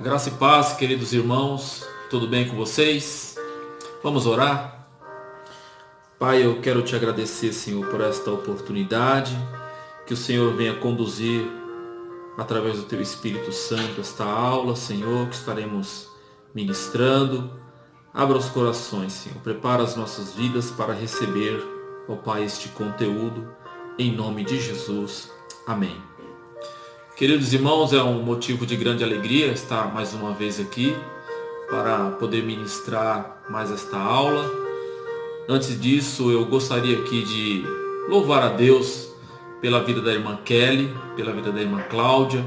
Graça e paz, queridos irmãos, tudo bem com vocês? Vamos orar? Pai, eu quero te agradecer, Senhor, por esta oportunidade, que o Senhor venha conduzir através do Teu Espírito Santo esta aula, Senhor, que estaremos ministrando. Abra os corações, Senhor, prepara as nossas vidas para receber, ó Pai, este conteúdo, em nome de Jesus. Amém. Queridos irmãos, é um motivo de grande alegria estar mais uma vez aqui para poder ministrar mais esta aula. Antes disso, eu gostaria aqui de louvar a Deus pela vida da irmã Kelly, pela vida da irmã Cláudia,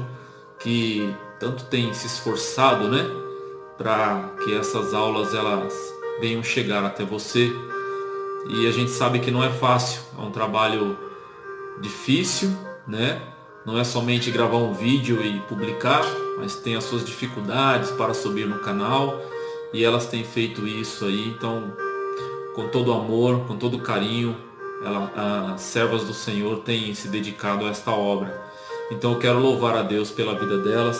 que tanto tem se esforçado, para que essas aulas elas venham chegar até você. E a gente sabe que não é fácil, é um trabalho difícil, Não é somente gravar um vídeo e publicar, mas tem as suas dificuldades para subir no canal, e elas têm feito isso aí. Então, com todo amor, com todo carinho, as servas do Senhor têm se dedicado a esta obra. Então eu quero louvar a Deus pela vida delas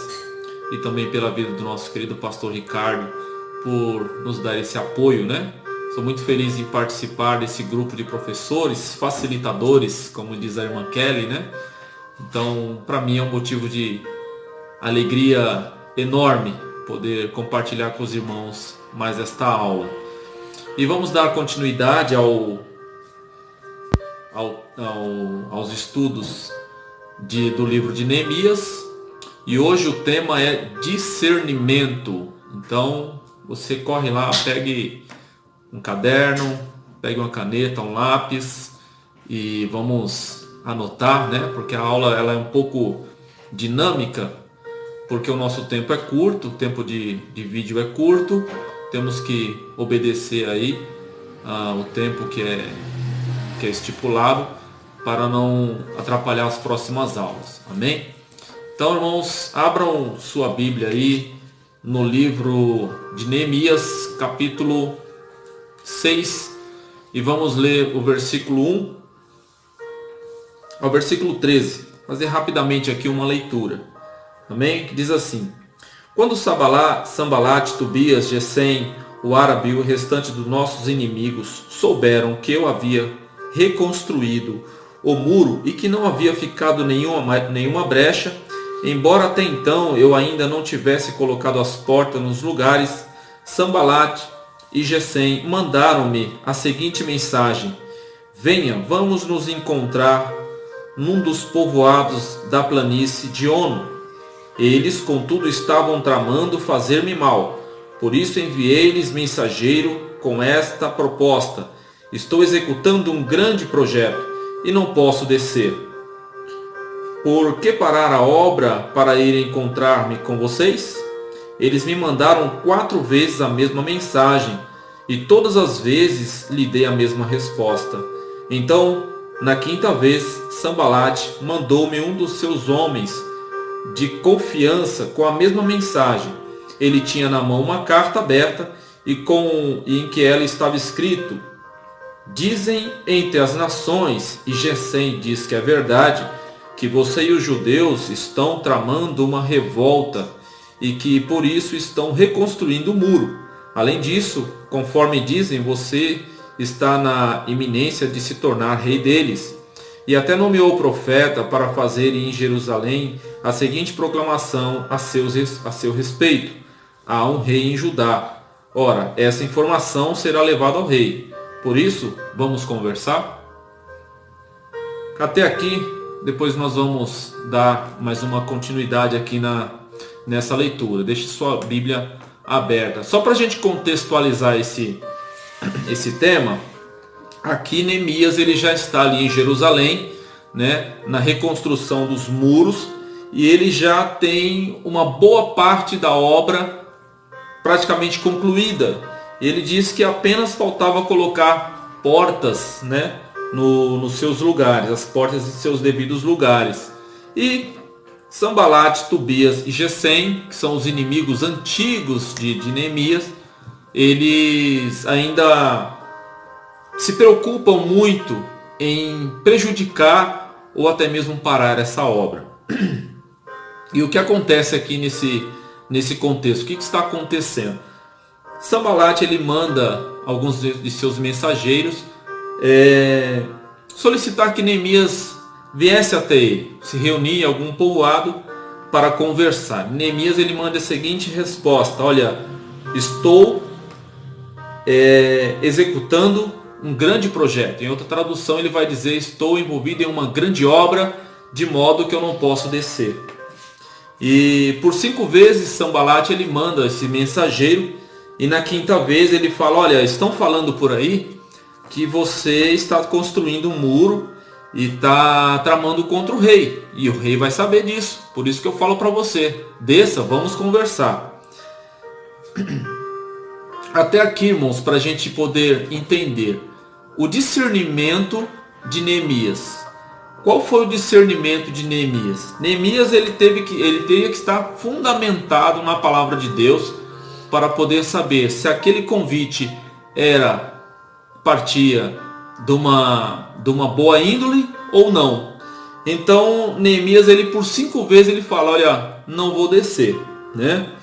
e também pela vida do nosso querido pastor Ricardo por nos dar esse apoio, Sou muito feliz em participar desse grupo de professores, facilitadores, como diz a irmã Kelly, Então, para mim é um motivo de alegria enorme poder compartilhar com os irmãos mais esta aula. E vamos dar continuidade aos estudos do livro de Neemias. E hoje o tema é discernimento. Então, você corre lá, pegue um caderno, pegue uma caneta, um lápis e vamos anotar, porque a aula ela é um pouco dinâmica, porque o nosso tempo é curto, o tempo de vídeo é curto, temos que obedecer aí o tempo que é estipulado para não atrapalhar as próximas aulas, amém? Então, irmãos, abram sua Bíblia aí no livro de Neemias, capítulo 6, e vamos ler o versículo 1 ao versículo 13, fazer rapidamente aqui uma leitura, amém? Que diz assim: Quando Sambalate, Tobias, Gesem, o árabe e o restante dos nossos inimigos souberam que eu havia reconstruído o muro e que não havia ficado nenhuma brecha, embora até então eu ainda não tivesse colocado as portas nos lugares, Sambalate e Gesem mandaram-me a seguinte mensagem: Venha, vamos nos encontrar num dos povoados da planície de Ono. Eles, contudo, estavam tramando fazer-me mal. Por isso enviei-lhes mensageiro com esta proposta: Estou executando um grande projeto e não posso descer. Por que parar a obra para ir encontrar-me com vocês? Eles me mandaram 4 vezes a mesma mensagem, e todas as vezes lhe dei a mesma resposta. Então, na 5ª vez, Sambalate mandou-me um dos seus homens de confiança com a mesma mensagem. Ele tinha na mão uma carta aberta e em que ela estava escrito: Dizem entre as nações, e Gesem diz que é verdade, que você e os judeus estão tramando uma revolta e que por isso estão reconstruindo o muro. Além disso, conforme dizem, você está na iminência de se tornar rei deles. E até nomeou o profeta para fazer em Jerusalém a seguinte proclamação a seu respeito: há um rei em Judá. Ora, essa informação será levada ao rei. Por isso, vamos conversar? Até aqui, depois nós vamos dar mais uma continuidade aqui nessa leitura. Deixe sua Bíblia aberta. Só para a gente contextualizar esse tema, aqui Neemias ele já está ali em Jerusalém, na reconstrução dos muros, e ele já tem uma boa parte da obra praticamente concluída. Ele diz que apenas faltava colocar portas, nos seus lugares, as portas em seus devidos lugares. E Sambalate, Tobias e Gesem, que são os inimigos antigos de Neemias, eles ainda se preocupam muito em prejudicar ou até mesmo parar essa obra. E o que acontece aqui nesse contexto. O que está acontecendo? Sambalat ele manda alguns de seus mensageiros solicitar que Neemias viesse até ele, se reunir em algum povoado para conversar. Neemias ele manda a seguinte resposta: olha, estou executando um grande projeto. Em outra tradução ele vai dizer: estou envolvido em uma grande obra, de modo que eu não posso descer. E por 5 vezes Sambalat ele manda esse mensageiro, e na 5ª vez ele fala: olha, estão falando por aí que você está construindo um muro e está tramando contra o rei. E o rei vai saber disso. Por isso que eu falo para você: desça, vamos conversar. Até aqui, irmãos, para a gente poder entender o discernimento de Neemias. Qual foi o discernimento de Neemias? Neemias ele teria que estar fundamentado na palavra de Deus para poder saber se aquele convite partia de uma boa índole ou não. Então Neemias ele por 5 vezes ele fala: olha, não vou descer, né?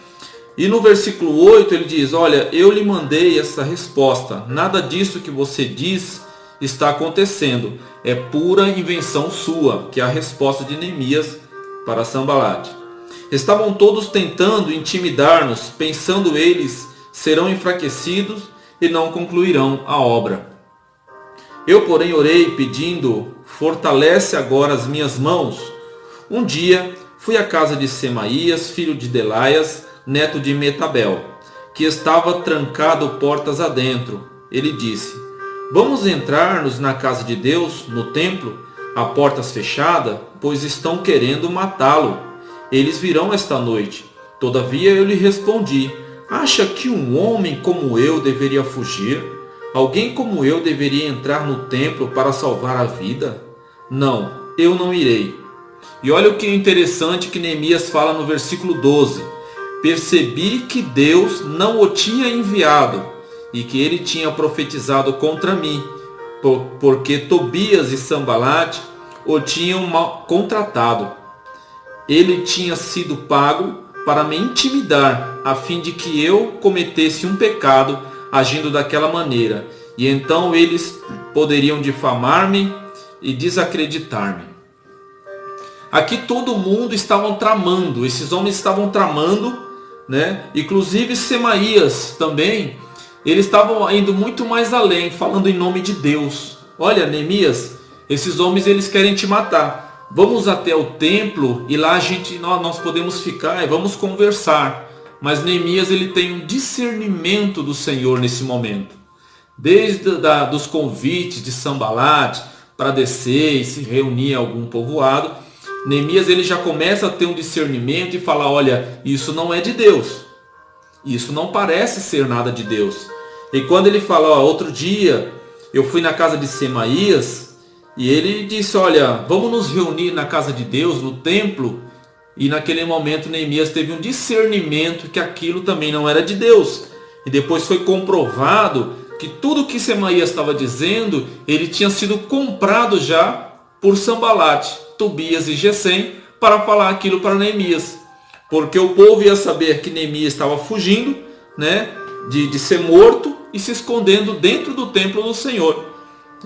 E no versículo 8 ele diz: olha, eu lhe mandei essa resposta, nada disso que você diz está acontecendo, é pura invenção sua, que é a resposta de Neemias para Sambalat. Estavam todos tentando intimidar-nos, pensando eles serão enfraquecidos e não concluirão a obra. Eu, porém, orei pedindo: fortalece agora as minhas mãos. Um dia fui à casa de Semaías, filho de Delaias, neto de Metabel, que estava trancado portas adentro. Ele disse: vamos entrar-nos na casa de Deus, no templo, a portas fechadas, pois estão querendo matá-lo. Eles virão esta noite. Todavia eu lhe respondi: acha que um homem como eu deveria fugir? Alguém como eu deveria entrar no templo para salvar a vida? Não, eu não irei. E olha o que é interessante que Neemias fala no versículo 12. Percebi que Deus não o tinha enviado e que ele tinha profetizado contra mim, porque Tobias e Sambalat o tinham contratado. Ele tinha sido pago para me intimidar, a fim de que eu cometesse um pecado agindo daquela maneira. E então eles poderiam difamar-me e desacreditar-me. Aqui todo mundo estava tramando, esses homens estavam tramando, né? Inclusive Semaías também, eles estavam indo muito mais além, falando em nome de Deus. Olha, Neemias, esses homens eles querem te matar. Vamos até o templo e lá nós podemos ficar e vamos conversar. Mas Neemias ele tem um discernimento do Senhor nesse momento. Desde dos convites de Sambalat para descer e se reunir em algum povoado, Neemias ele já começa a ter um discernimento e fala: olha, isso não é de Deus. Isso não parece ser nada de Deus. E quando ele fala: outro dia eu fui na casa de Semaías, e ele disse: olha, vamos nos reunir na casa de Deus, no templo. E naquele momento Neemias teve um discernimento que aquilo também não era de Deus. E depois foi comprovado que tudo que Semaías estava dizendo, ele tinha sido comprado já por Sambalat, Tobias e Gesem, para falar aquilo para Neemias. Porque o povo ia saber que Neemias estava fugindo, né, de ser morto e se escondendo dentro do templo do Senhor.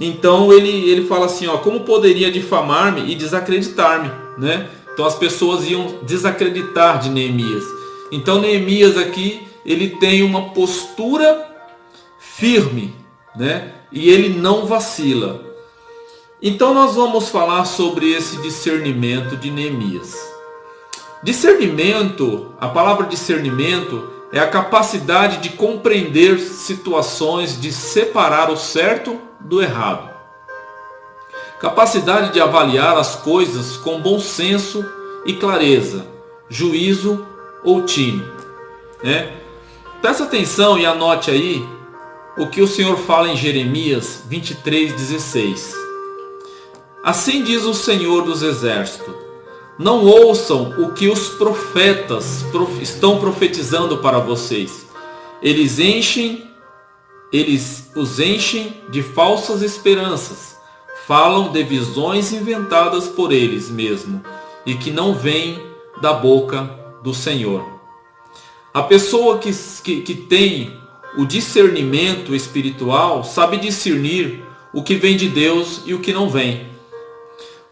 Então ele fala assim: ó, como poderia difamar-me e desacreditar-me, né? Então as pessoas iam desacreditar de Neemias. Então Neemias aqui ele tem uma postura firme, né? E ele não vacila. Então nós vamos falar sobre esse discernimento de Neemias. Discernimento, a palavra discernimento é a capacidade de compreender situações, de separar o certo do errado. Capacidade de avaliar as coisas com bom senso e clareza, juízo ou tino, né? Presta atenção e anote aí o que o Senhor fala em Jeremias 23:16. Assim diz o Senhor dos Exércitos: não ouçam o que os profetas estão profetizando para vocês. Eles os enchem de falsas esperanças. Falam de visões inventadas por eles mesmos e que não vêm da boca do Senhor. A pessoa que tem o discernimento espiritual sabe discernir o que vem de Deus e o que não vem.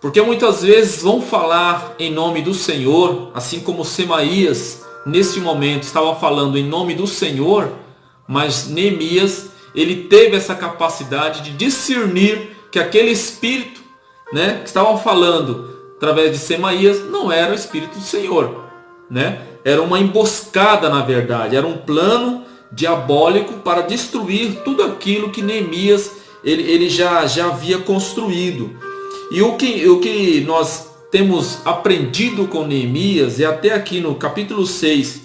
Porque muitas vezes vão falar em nome do Senhor, assim como Semaías, nesse momento, estava falando em nome do Senhor, mas Neemias, ele teve essa capacidade de discernir que aquele espírito, né, que estavam falando através de Semaías, não era o espírito do Senhor, né? Era uma emboscada, na verdade, era um plano diabólico para destruir tudo aquilo que Neemias ele já havia construído. E o que nós temos aprendido com Neemias, e até aqui no capítulo 6,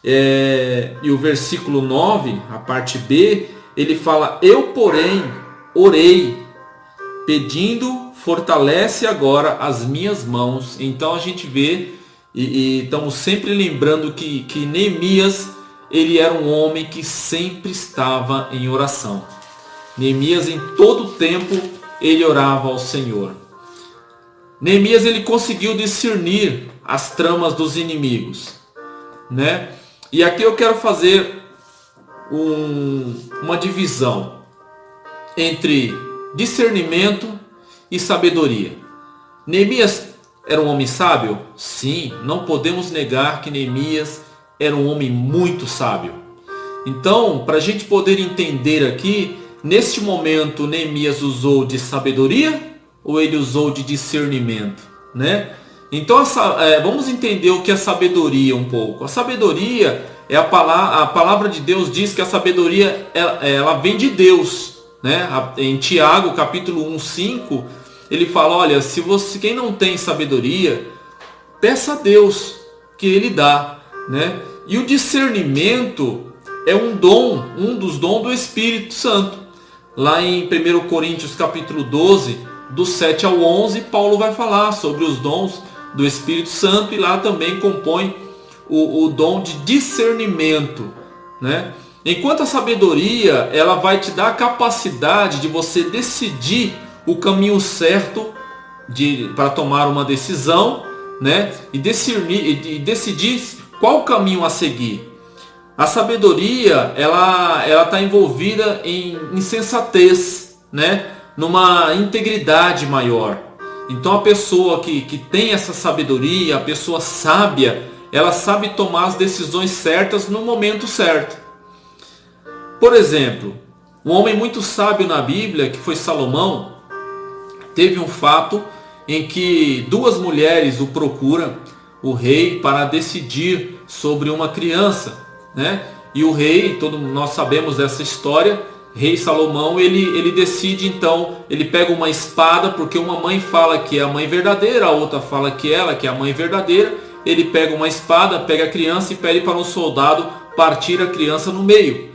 e o versículo 9, a parte B, ele fala: eu, porém, orei, pedindo, fortalece agora as minhas mãos. Então a gente vê, e estamos sempre lembrando que Neemias, ele era um homem que sempre estava em oração. Neemias, em todo o tempo, ele orava ao Senhor. Neemias, ele conseguiu discernir as tramas dos inimigos, né? E aqui eu quero fazer uma divisão entre discernimento e sabedoria. Neemias era um homem sábio? Sim, não podemos negar que Neemias era um homem muito sábio. Então, para a gente poder entender aqui, neste momento, Neemias usou de sabedoria ou ele usou de discernimento, né? Então, vamos entender o que é sabedoria um pouco. A sabedoria é a palavra de Deus diz que a sabedoria ela vem de Deus, né? Em Tiago, capítulo 1:5, ele fala: olha, quem não tem sabedoria, peça a Deus que ele dá, né? E o discernimento é um dos dons do Espírito Santo. Lá em 1 Coríntios capítulo 12, do 7 ao 11, Paulo vai falar sobre os dons do Espírito Santo, e lá também compõe o dom de discernimento, né? Enquanto a sabedoria, ela vai te dar a capacidade de você decidir o caminho certo para tomar uma decisão, né? E decidir qual caminho a seguir. A sabedoria, ela está envolvida em sensatez, né? Numa integridade maior. Então a pessoa que tem essa sabedoria, a pessoa sábia, ela sabe tomar as decisões certas no momento certo. Por exemplo, um homem muito sábio na Bíblia, que foi Salomão, teve um fato em que duas mulheres o procuram, o rei, para decidir sobre uma criança, né? E o rei, nós sabemos dessa história, rei Salomão, ele decide, então, ele pega uma espada, porque uma mãe fala que é a mãe verdadeira, a outra fala que ela que é a mãe verdadeira. Ele pega uma espada, pega a criança e pede para um soldado partir a criança no meio.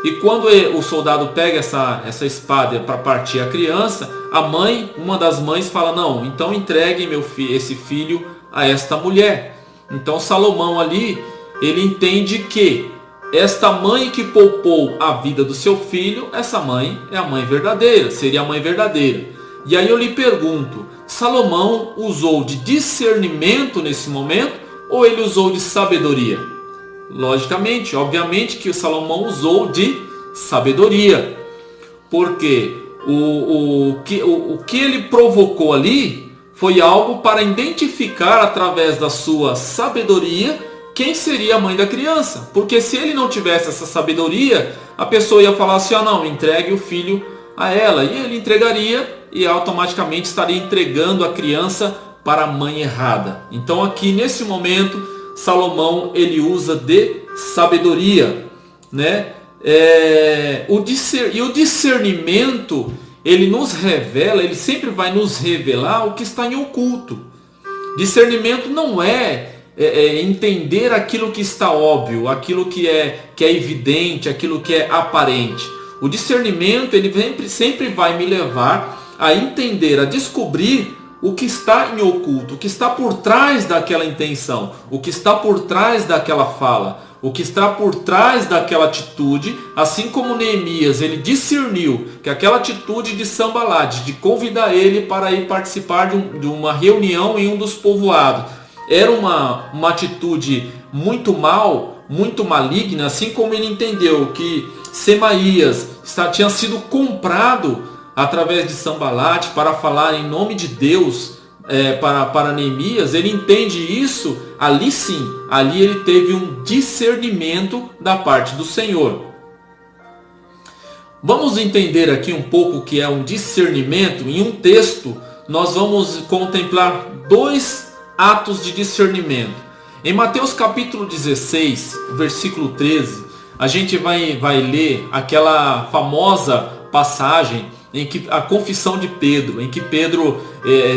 E quando o soldado pega essa espada para partir a criança, uma das mães fala: não, então entregue esse filho a esta mulher. Então Salomão ali, ele entende que esta mãe que poupou a vida do seu filho, essa mãe é a mãe verdadeira, seria a mãe verdadeira. E aí eu lhe pergunto, Salomão usou de discernimento nesse momento ou ele usou de sabedoria? Logicamente, obviamente que o Salomão usou de sabedoria. Porque o que ele provocou ali foi algo para identificar através da sua sabedoria quem seria a mãe da criança. Porque se ele não tivesse essa sabedoria, a pessoa ia falar assim: não, entregue o filho a ela. E ele entregaria e automaticamente estaria entregando a criança para a mãe errada. Então aqui nesse momento, Salomão ele usa de sabedoria, né? O discernimento, ele nos revela, ele sempre vai nos revelar o que está em oculto. Discernimento não é entender aquilo que está óbvio, aquilo que é evidente, aquilo que é aparente. O discernimento, ele sempre vai me levar a entender, a descobrir o que está em oculto, o que está por trás daquela intenção, o que está por trás daquela fala, o que está por trás daquela atitude. Assim como Neemias, ele discerniu que aquela atitude de Sambalate, de convidar ele para ir participar de uma reunião em um dos povoados, era uma atitude muito mal, muito maligna, assim como ele entendeu que Semaías tinha sido comprado através de Sambalate para falar em nome de Deus para Neemias, ele entende isso, ali sim, ali ele teve um discernimento da parte do Senhor. Vamos entender aqui um pouco o que é um discernimento. Em um texto, nós vamos contemplar 2 atos de discernimento. Em Mateus capítulo 16, versículo 13, a gente vai ler aquela famosa passagem em que a confissão de Pedro, em que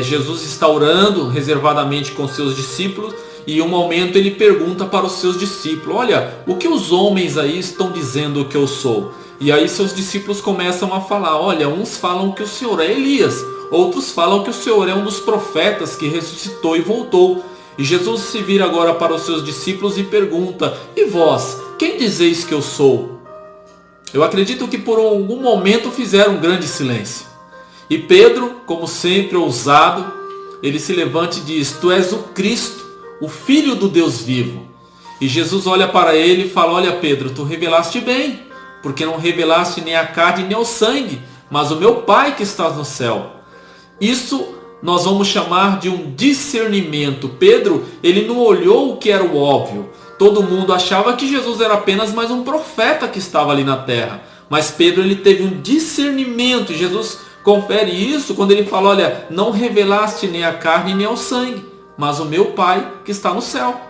Jesus está orando reservadamente com seus discípulos, e em um momento ele pergunta para os seus discípulos: olha, o que os homens aí estão dizendo que eu sou? E aí seus discípulos começam a falar: olha, uns falam que o Senhor é Elias, outros falam que o Senhor é um dos profetas que ressuscitou e voltou. E Jesus se vira agora para os seus discípulos e pergunta: e vós, quem dizeis que eu sou? Eu acredito que por algum momento fizeram um grande silêncio. E Pedro, como sempre ousado, ele se levanta e diz: tu és o Cristo, o Filho do Deus vivo. E Jesus olha para ele e fala: olha Pedro, tu revelaste bem, porque não revelaste nem a carne nem ao sangue, mas o meu Pai que está no céu. Isso nós vamos chamar de um discernimento. Pedro, ele não olhou o que era o óbvio. Todo mundo achava que Jesus era apenas mais um profeta que estava ali na terra. Mas Pedro, ele teve um discernimento. E Jesus confere isso quando ele fala: olha, não revelaste nem a carne nem ao sangue, mas o meu Pai que está no céu.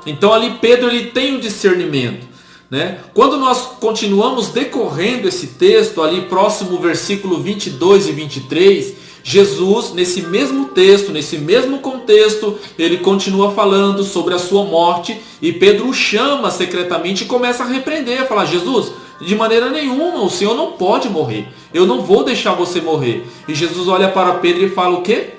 Então ali Pedro, ele tem um discernimento, né? Quando nós continuamos decorrendo esse texto, ali próximo versículo 22 e 23, Jesus, nesse mesmo texto, nesse mesmo contexto, ele continua falando sobre a sua morte, e Pedro o chama secretamente e começa a repreender, a falar: Jesus, de maneira nenhuma, o Senhor não pode morrer, eu não vou deixar você morrer. E Jesus olha para Pedro e fala o quê?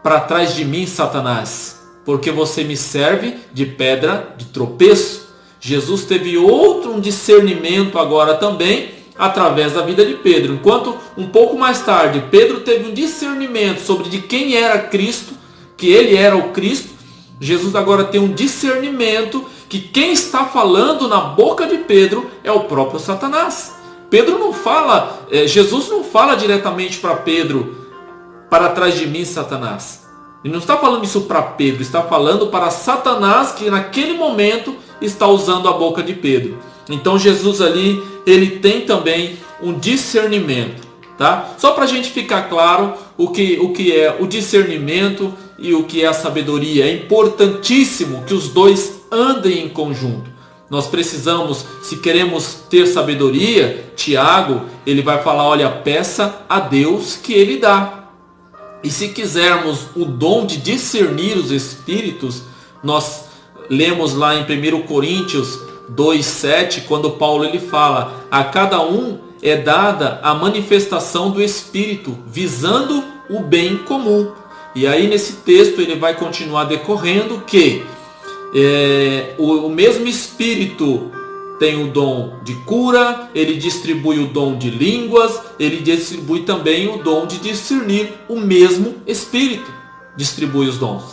Para trás de mim, Satanás, porque você me serve de pedra de tropeço. Jesus teve um discernimento agora também, através da vida de Pedro. Enquanto um pouco mais tarde Pedro teve um discernimento sobre de quem era Cristo, que ele era o Cristo, Jesus agora tem um discernimento que quem está falando na boca de Pedro é o próprio Satanás. Pedro não fala, Jesus não fala diretamente para Pedro: para trás de mim, Satanás. Ele não está falando isso para Pedro, está falando para Satanás, que naquele momento está usando a boca de Pedro. Então Jesus ali, ele tem também um discernimento, tá? Só para a gente ficar claro o que é o discernimento e o que é a sabedoria. É importantíssimo que os dois andem em conjunto. Nós precisamos, se queremos ter sabedoria, Tiago, ele vai falar: olha, peça a Deus que ele dá. E se quisermos o dom de discernir os espíritos, nós lemos lá em 1 Coríntios 2:7, quando Paulo ele fala: a cada um é dada a manifestação do Espírito, visando o bem comum. E aí nesse texto ele vai continuar decorrendo que o mesmo Espírito tem o dom de cura, ele distribui o dom de línguas, ele distribui também o dom de discernir. O mesmo Espírito distribui os dons.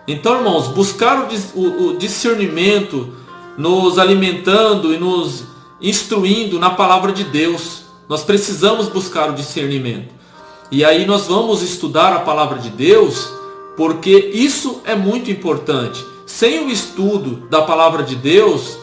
Então, irmãos, buscar o discernimento, nos alimentando e nos instruindo na palavra de Deus. Nós precisamos buscar o discernimento. E aí nós vamos estudar a palavra de Deus, porque isso é muito importante. Sem o estudo da palavra de Deus,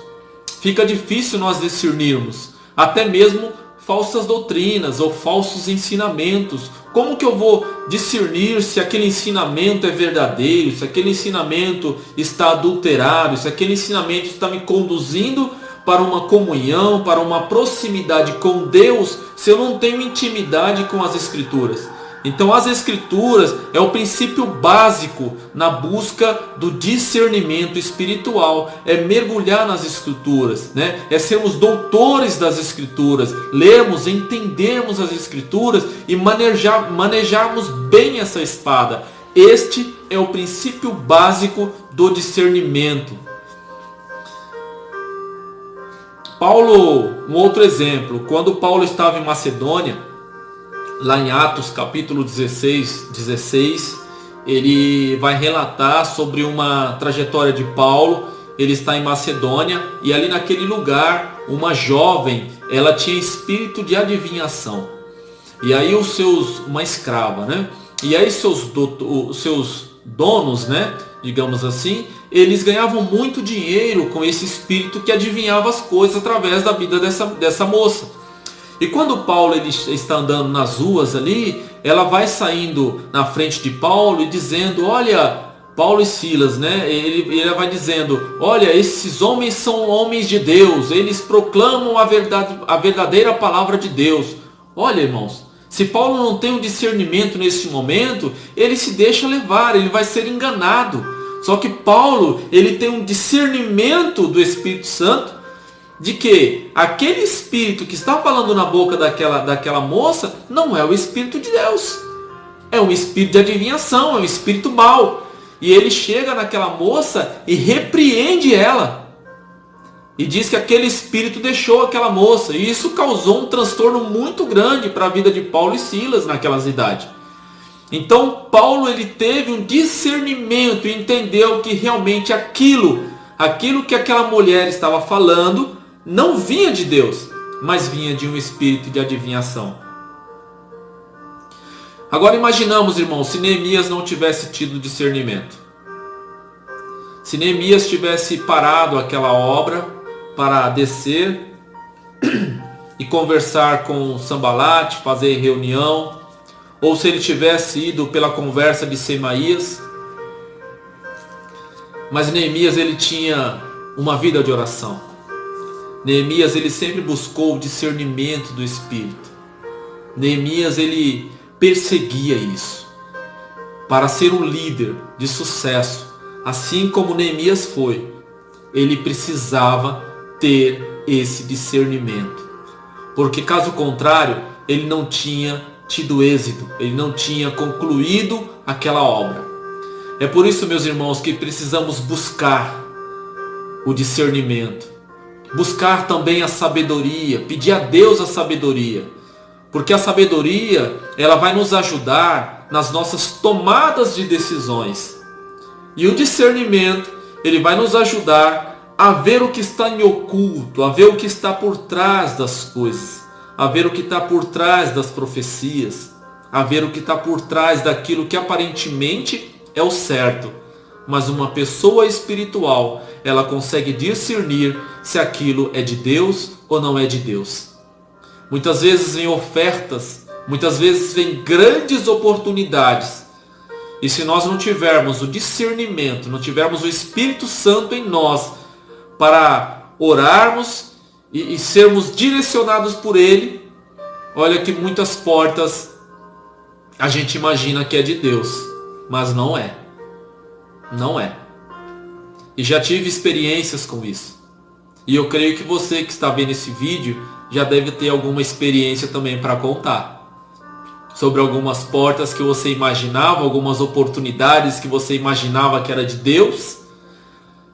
fica difícil nós discernirmos até mesmo falsas doutrinas ou falsos ensinamentos. Como que eu vou discernir se aquele ensinamento é verdadeiro, se aquele ensinamento está adulterado, se aquele ensinamento está me conduzindo para uma comunhão, para uma proximidade com Deus, se eu não tenho intimidade com as Escrituras? Então as Escrituras é o princípio básico na busca do discernimento espiritual. É mergulhar nas Escrituras, né? É sermos doutores das Escrituras, lermos, entendermos as Escrituras e manejarmos bem essa espada. Este é o princípio básico do discernimento. Paulo, um outro exemplo, quando Paulo estava em Macedônia, lá em Atos capítulo 16, ele vai relatar sobre uma trajetória de Paulo, ele está em Macedônia, e ali naquele lugar, uma jovem, ela tinha espírito de adivinhação. E aí uma escrava, né? E aí os seus donos, né? Digamos assim, eles ganhavam muito dinheiro com esse espírito que adivinhava as coisas através da vida dessa moça. E quando Paulo ele está andando nas ruas ali, ela vai saindo na frente de Paulo e dizendo, olha, Paulo e Silas, né? Ele vai dizendo, olha, esses homens são homens de Deus, eles proclamam a verdadeira palavra de Deus. Olha, irmãos, se Paulo não tem um discernimento nesse momento, ele se deixa levar, ele vai ser enganado. Só que Paulo, ele tem um discernimento do Espírito Santo, de que aquele espírito que está falando na boca daquela moça, não é o Espírito de Deus. É um espírito de adivinhação, é um espírito mau. E ele chega naquela moça e repreende ela. E diz que aquele espírito deixou aquela moça. E isso causou um transtorno muito grande para a vida de Paulo e Silas naquela cidade. Então Paulo ele teve um discernimento e entendeu que realmente aquilo que aquela mulher estava falando não vinha de Deus, mas vinha de um espírito de adivinhação. Agora imaginamos, irmãos, se Neemias não tivesse tido discernimento. Se Neemias tivesse parado aquela obra para descer e conversar com Sanbalate, fazer reunião, ou se ele tivesse ido pela conversa de Semaías. Mas Neemias ele tinha uma vida de oração. Neemias ele sempre buscou o discernimento do Espírito. Neemias ele perseguia isso. Para ser um líder de sucesso, assim como Neemias foi, ele precisava ter esse discernimento. Porque caso contrário, ele não tinha tido êxito, ele não tinha concluído aquela obra. É por isso, meus irmãos, que precisamos buscar o discernimento. Buscar também a sabedoria, pedir a Deus a sabedoria. Porque a sabedoria, ela vai nos ajudar nas nossas tomadas de decisões. E o discernimento, ele vai nos ajudar a ver o que está em oculto, a ver o que está por trás das coisas, a ver o que está por trás das profecias, a ver o que está por trás daquilo que aparentemente é o certo. Mas uma pessoa espiritual, ela consegue discernir se aquilo é de Deus ou não é de Deus. Muitas vezes vem ofertas, muitas vezes vem grandes oportunidades. E se nós não tivermos o discernimento, não tivermos o Espírito Santo em nós para orarmos e sermos direcionados por Ele, olha que muitas portas a gente imagina que é de Deus, mas não é. Não é. E já tive experiências com isso. E eu creio que você que está vendo esse vídeo já deve ter alguma experiência também para contar. Sobre algumas portas que você imaginava, algumas oportunidades que você imaginava que era de Deus.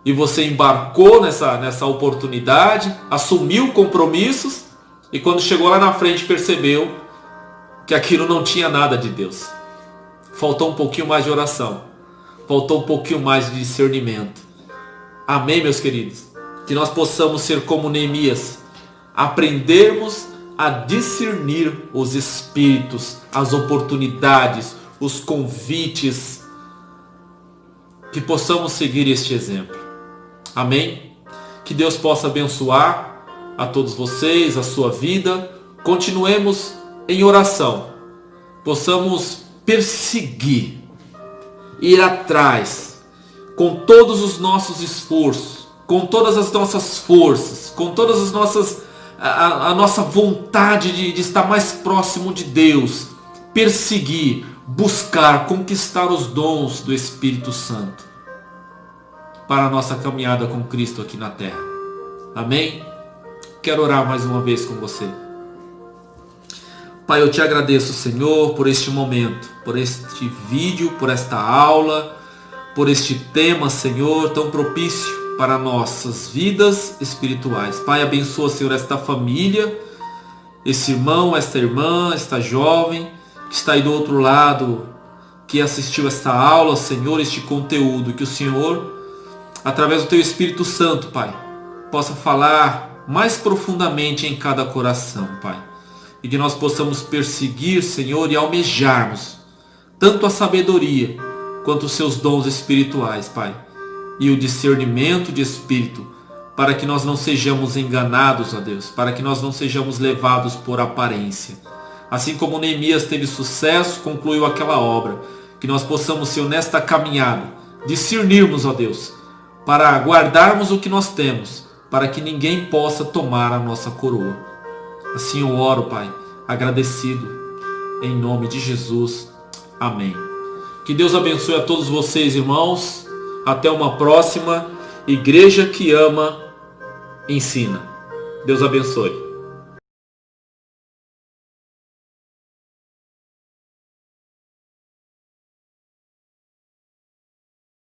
E você embarcou nessa oportunidade, assumiu compromissos. E quando chegou lá na frente percebeu que aquilo não tinha nada de Deus. Faltou um pouquinho mais de oração. Faltou um pouquinho mais de discernimento. Amém, meus queridos? Que nós possamos ser como Neemias. Aprendermos a discernir os espíritos, as oportunidades, os convites. Que possamos seguir este exemplo. Amém? Que Deus possa abençoar a todos vocês, a sua vida. Continuemos em oração. Possamos perseguir, ir atrás, com todos os nossos esforços, com todas as nossas forças, com todas as nossas, a nossa vontade de estar mais próximo de Deus, perseguir, buscar, conquistar os dons do Espírito Santo para a nossa caminhada com Cristo aqui na terra. Amém? Quero orar mais uma vez com você. Pai, eu te agradeço, Senhor, por este momento, por este vídeo, por esta aula, por este tema, Senhor, tão propício para nossas vidas espirituais. Pai, abençoa, Senhor, esta família, esse irmão, esta irmã, esta jovem que está aí do outro lado, que assistiu esta aula, Senhor, este conteúdo, que o Senhor através do Teu Espírito Santo, Pai, possa falar mais profundamente em cada coração, Pai. E que nós possamos perseguir, Senhor, e almejarmos tanto a sabedoria quanto os Seus dons espirituais, Pai. E o discernimento de espírito, para que nós não sejamos enganados, ó Deus, para que nós não sejamos levados por aparência. Assim como Neemias teve sucesso, concluiu aquela obra, que nós possamos, Senhor, nesta caminhada, discernirmos, ó Deus, para guardarmos o que nós temos, para que ninguém possa tomar a nossa coroa. Assim eu oro, Pai, agradecido, em nome de Jesus. Amém. Que Deus abençoe a todos vocês, irmãos. Até uma próxima. Igreja que ama, ensina. Deus abençoe.